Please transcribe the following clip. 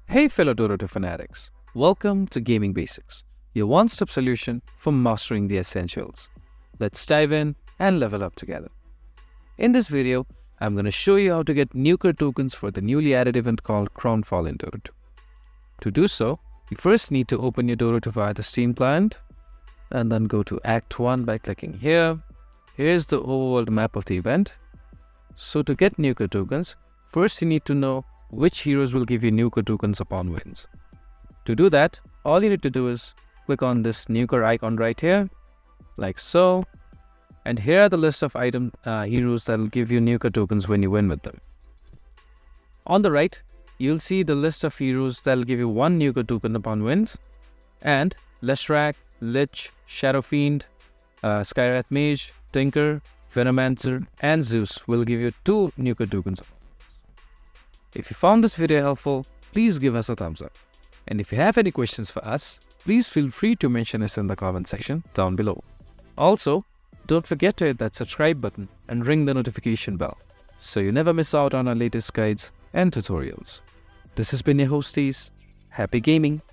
Hey fellow Dota fanatics, welcome to Gaming Basics, your one-stop solution for mastering the essentials. Let's dive in and level up together. In this video, I'm going to show you how to get Nuker tokens for the newly added event called Crownfall in Dota 2. To do so, you first need to open your Dota 2 via the Steam client and then go to Act 1 by clicking here. Here's the overworld map of the event. So to get Nuker tokens, first you need to know which heroes will give you Nuker tokens upon wins. To do that, all you need to do is click on this Nuker icon right here, like so. And here are the list of heroes that will give you Nuker tokens when you win with them. On the right, you'll see the list of heroes that will give you 1 Nuker token upon wins. And Leshrac, Lich, Shadow Fiend, Skywrath Mage, Tinker, Venomancer, and Zeus will give you 2 Nuker tokens. If you found this video helpful, please give us a thumbs up. And if you have any questions for us, please feel free to mention us in the comment section down below. Also, don't forget to hit that subscribe button and ring the notification bell so you never miss out on our latest guides and tutorials. This has been your hosties. Happy gaming!